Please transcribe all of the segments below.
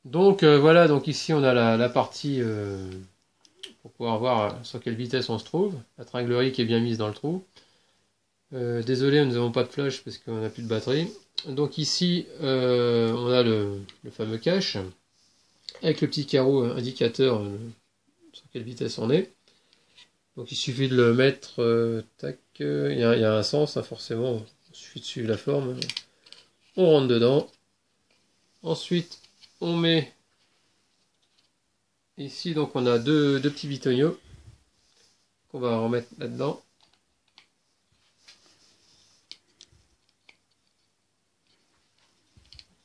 Donc voilà, donc ici on a la partie pour pouvoir voir sur quelle vitesse on se trouve. La tringlerie qui est bien mise dans le trou. Désolé, nous n'avons pas de flash parce qu'on n'a plus de batterie. Donc ici on a le fameux cache avec le petit carreau indicateur sur quelle vitesse on est. Donc il suffit de le mettre, tac, il y a un sens, hein, forcément, il suffit de suivre la forme. On rentre dedans. Ensuite, on met ici, donc on a deux petits bitoniaux qu'on va remettre là-dedans.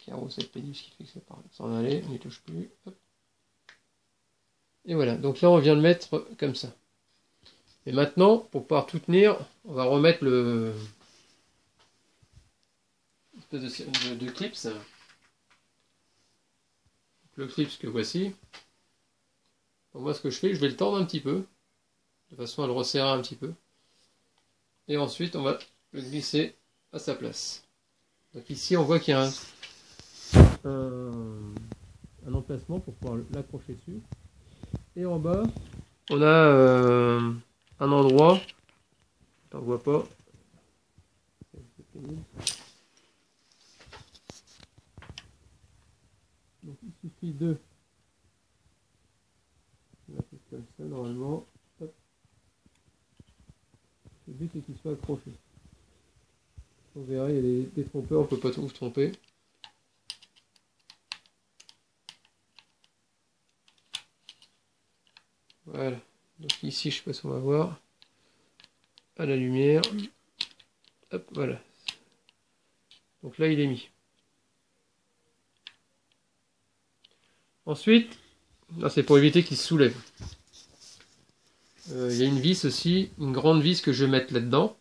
Carreau, c'est pénible, ce qui fait que c'est par s'en aller, on n'y touche plus. Hop. Et voilà, donc là on vient le mettre comme ça. Et maintenant, pour pouvoir tout tenir, on va remettre le espèce de clips. Le clips que voici. Donc moi ce que je fais, je vais le tordre un petit peu, de façon à le resserrer un petit peu. Et ensuite on va le glisser à sa place. Donc ici on voit qu'il y a un emplacement pour pouvoir l'accrocher dessus. Et en bas, on a un endroit, on ne voit pas, donc il suffit de mettre comme ça normalement. Hop. Le but c'est qu'il soit accroché. On verra, il y a des trompeurs, on ne peut pas tout tromper. Voilà, donc ici je sais pas si on va voir à la lumière. Hop, voilà. Donc là il est mis. Ensuite, c'est pour éviter qu'il se soulève. Il y a une vis aussi, une grande vis que je vais mettre là-dedans.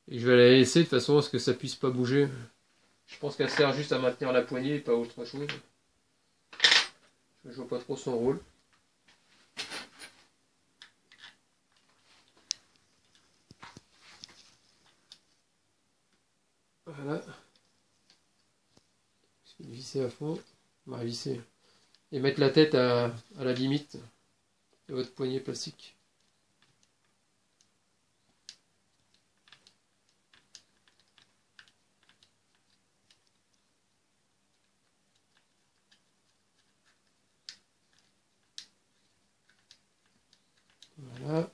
Et je vais la laisser de façon à ce que ça puisse pas bouger. Je pense qu'elle sert juste à maintenir la poignée et pas autre chose. Je vois pas trop son rôle. Voilà. Je vais visser à fond. On va visser. Et mettre la tête à la limite de votre poignée plastique. Voilà.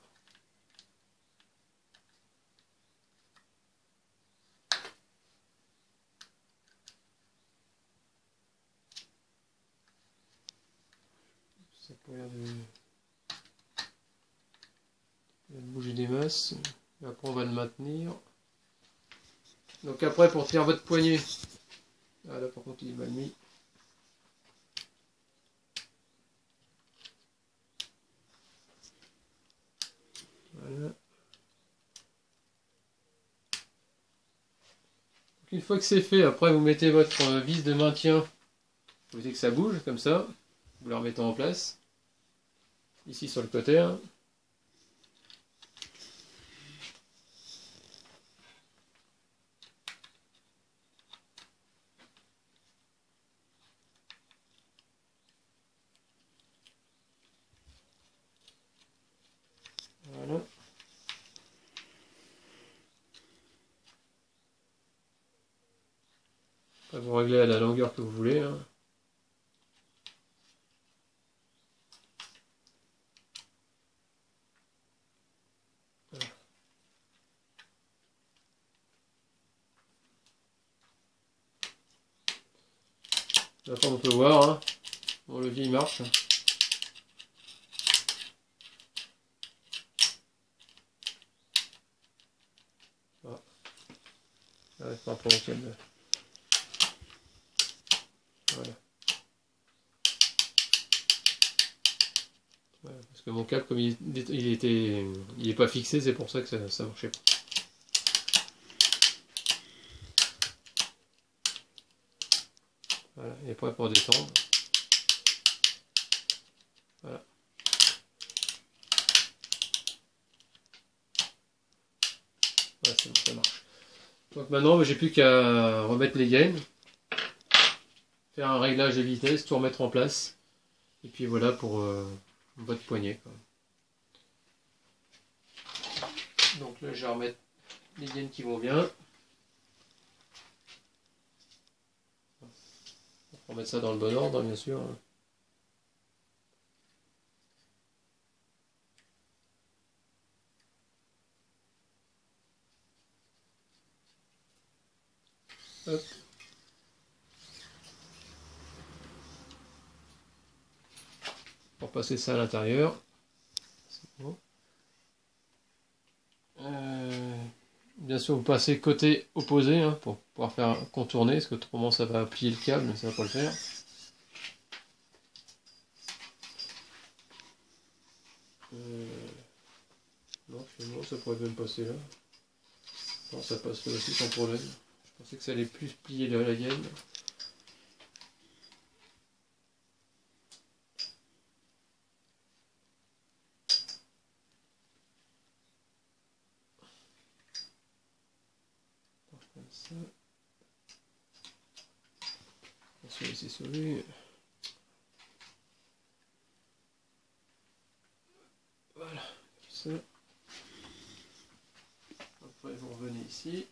Ça a pas l'air de bouger des masses. Et après on va le maintenir. Donc après pour tenir votre poignet. Ah là par contre il est mal mis. Voilà. Une fois que c'est fait, après vous mettez votre vis de maintien, vous voyez que ça bouge comme ça, vous la remettez en place, ici sur le côté. Hein. Voilà. Après, vous réglez à la longueur que vous voulez. Hein. Maintenant on peut voir, hein. Mon levier il marche. Voilà. Avec un peu en câble. Voilà. Voilà. Parce que mon câble, comme il est pas fixé, c'est pour ça que ça marchait pas. Voilà, il est prêt pour descendre. Voilà. Voilà, c'est bon, ça marche. Donc maintenant, j'ai plus qu'à remettre les gaines. faire un réglage de vitesse, tout remettre en place. Et puis voilà pour votre poignet, quoi. Donc là, je vais remettre les gaines qui vont bien. On va remettre ça dans le bon ordre, bien sûr. Hop. Pour passer ça à l'intérieur. C'est bon. Bien sûr, vous passez côté opposé hein, pour pouvoir faire contourner, parce que autrement ça va plier le câble, ça va pas le faire. Non, finalement ça pourrait même passer là. Non, ça passe là aussi sans problème. Je pensais que ça allait plus plier la gaine. Comme ça. On va se laisser sauver. Voilà, comme ça. Après vous revenez ici.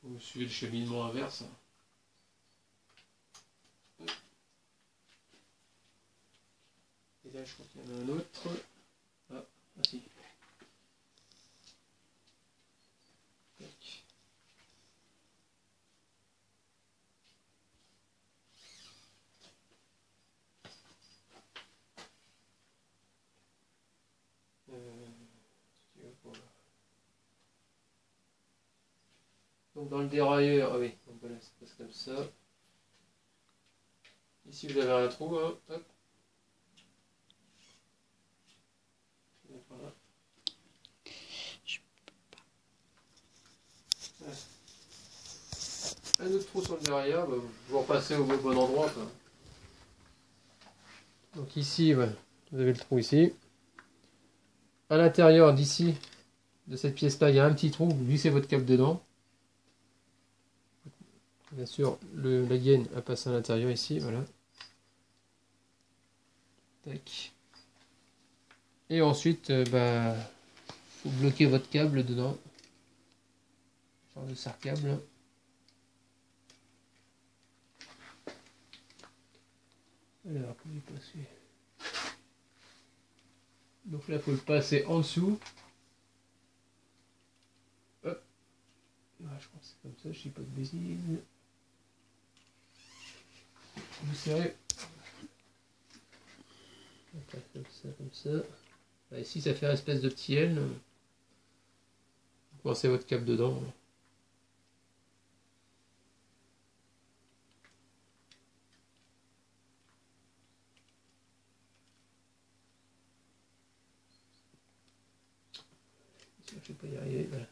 Vous suivez le cheminement inverse. Et là je crois qu'il y en a un autre. Ah si. Tac. Donc dans le dérailleur, ah oui, donc voilà, ça passe comme ça. Ici vous avez un trou, hein, hop. Voilà. Ouais. Un autre trou sur le derrière, bah, vous repassez au bon endroit. Quoi. Donc ici, ouais, vous avez le trou ici. À l'intérieur d'ici, de cette pièce-là, il y a un petit trou, vous glissez votre câble dedans. Bien sûr, la gaine a passé à l'intérieur ici, voilà. Tac. Et ensuite, bah, vous bloquez votre câble dedans. Genre de serre-câble. Alors, comment il passer? Donc là, il faut le passer en dessous. Hop. Ah, je crois que c'est comme ça, je ne dis pas de bêtises. Vous serrez. Comme ça, comme ça. Là, ici, ça fait une espèce de petit L. Vous coincez votre câble dedans. Je ne vais pas y arriver. Voilà.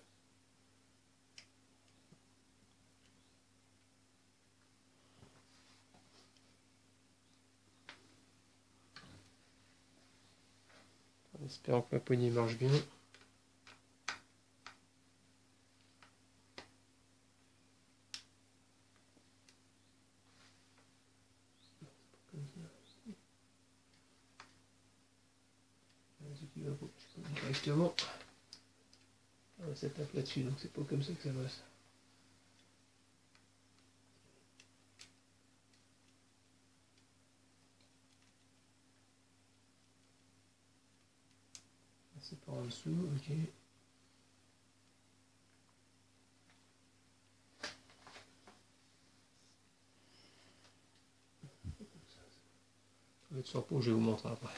En espérant que ma poignée marche bien. Directement. Ah, ça tape là-dessus, donc c'est pas comme ça que ça passe. C'est par en dessous, ok. Ça va être sur peau, je vais vous montrer après.